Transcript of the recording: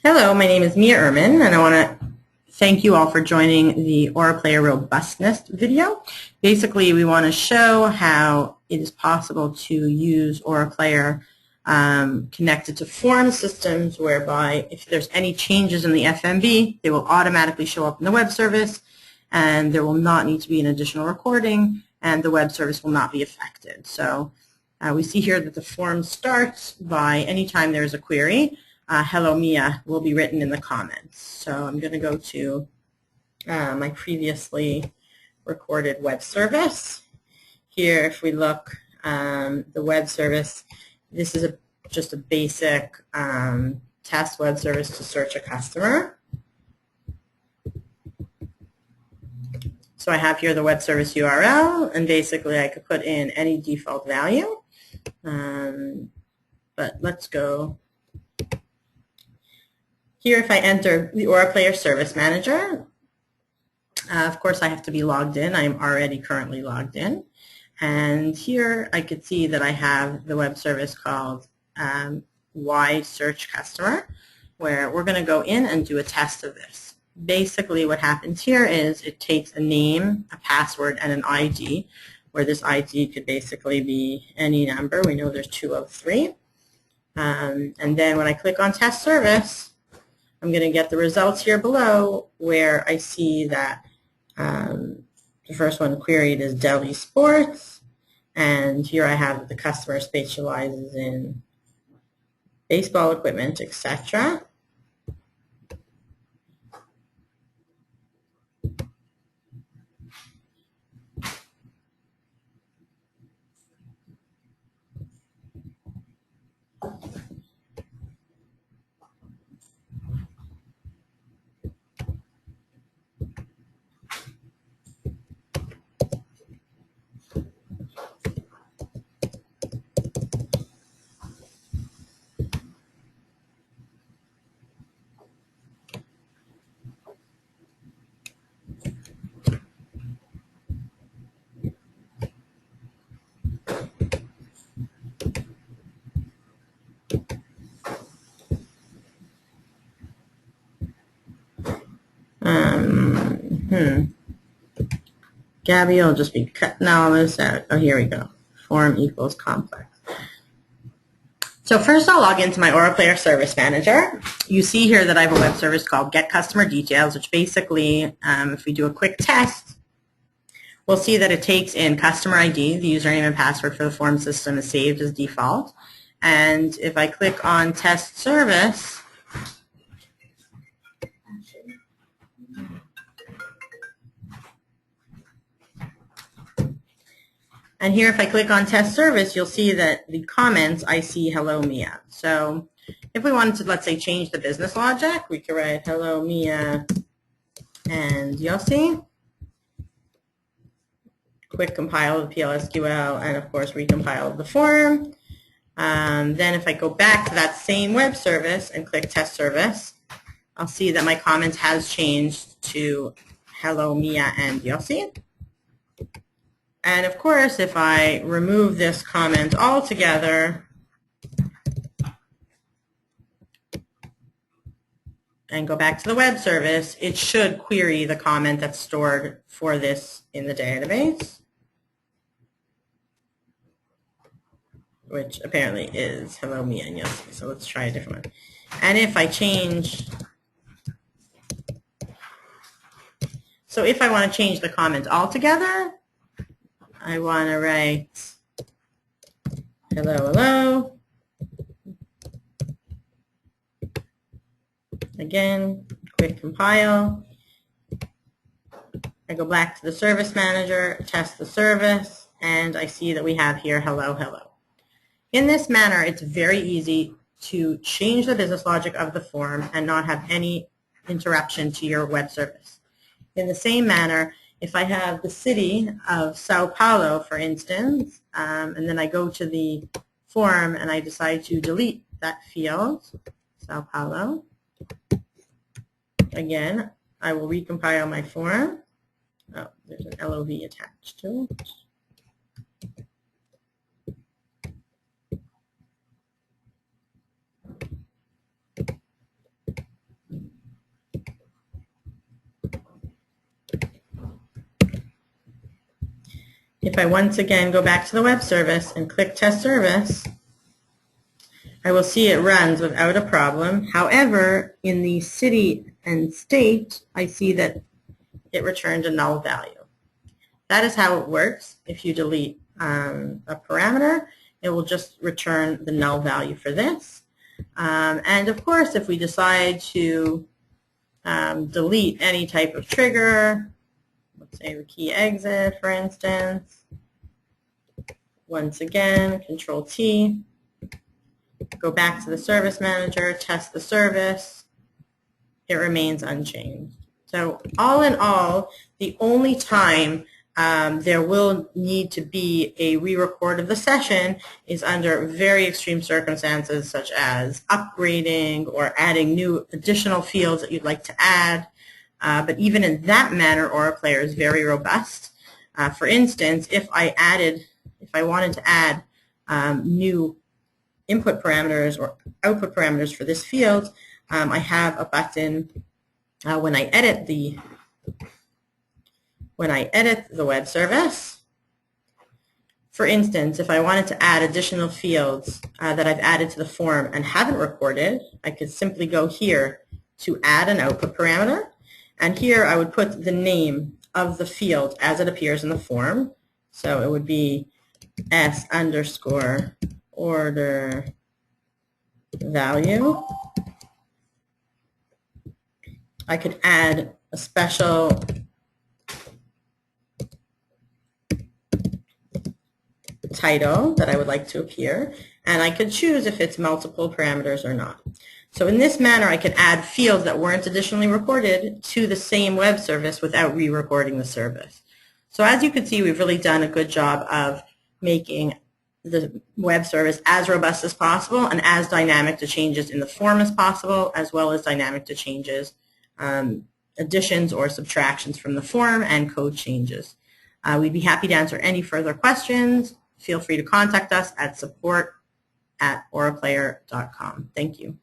Hello, my name is Mia Ehrman, and I want to thank you all for joining the AuraPlayer Robustness video. Basically, we want to show how it is possible to use AuraPlayer connected to form systems, whereby if there's any changes in the FMB, they will automatically show up in the web service, and there will not need to be an additional recording, and the web service will not be affected. So we see here that the form starts by anytime there's a query. Hello Mia will be written in the comments. So I'm going to go to my previously recorded web service. Here, if we look, the web service, this is just a basic test web service to search a customer. So I have here the web service URL, and basically I could put in any default value. But let's go. Here, if I enter the AuraPlayer Service Manager, of course I have to be logged in. I am already currently logged in. And here I could see that I have the web service called Why Search Customer, where we're going to go in and do a test of this. Basically what happens here is it takes a name, a password, and an ID, where this ID could basically be any number. We know there's 203. And then when I click on Test Service, I'm going to get the results here below, where I see that the first one queried is Delhi Sports, and here I have that the customer specializes in baseball equipment, etc. Gabby will just be cutting all this out. Oh, here we go. Form equals complex. So first I'll log into my AuraPlayer Service Manager. You see here that I have a web service called Get Customer Details, which basically, if we do a quick test, we'll see that it takes in customer ID. The username and password for the form system is saved as default. And if I click on Test Service, and here if I click on Test Service, you'll see that the comments, I see Hello Mia. So if we wanted to, let's say, change the business logic, we could write Hello Mia and Yossi. Quick compile of the PLSQL, and of course recompile the form. Then if I go back to that same web service and click Test Service, I'll see that my comment has changed to Hello Mia and Yossi. And of course, if I remove this comment altogether and go back to the web service, it should query the comment that's stored for this in the database, which apparently is Hello Mia and Yossi. So let's try a different one. And if I change, so if I want to change the comment altogether, I want to write hello, hello. Again, quick compile. I go back to the service manager, test the service, and I see that we have here hello, hello. In this manner, it's very easy to change the business logic of the form and not have any interruption to your web service. In the same manner, if I have the city of Sao Paulo, for instance, and then I go to the form and I decide to delete that field, Sao Paulo, again, I will recompile my form. Oh, there's an LOV attached to it. If I once again go back to the web service and click test service, I will see it runs without a problem. However, in the city and state, I see that it returned a null value. That is how it works. If you delete a parameter, it will just return the null value for this. And of course, if we decide to delete any type of trigger, let's say the key exit, for instance, once again, Control T, go back to the service manager, test the service, it remains unchanged. So all in all, the only time there will need to be a re-record of the session is under very extreme circumstances, such as upgrading or adding new additional fields that you'd like to add. But even in that manner, AuraPlayer is very robust. For instance, if I wanted to add new input parameters or output parameters for this field, I have a button when I edit the web service. For instance, if I wanted to add additional fields that I've added to the form and haven't recorded, I could simply go here to add an output parameter, and here I would put the name of the field as it appears in the form. So it would be S_order value. I could add a special title that I would like to appear, and I could choose if it's multiple parameters or not. So in this manner, I could add fields that weren't additionally recorded to the same web service without re-recording the service. So as you can see, we've really done a good job of making the web service as robust as possible and as dynamic to changes in the form as possible, as well as dynamic to changes, additions or subtractions from the form and code changes. We'd be happy to answer any further questions. Feel free to contact us at support@auraplayer.com. Thank you.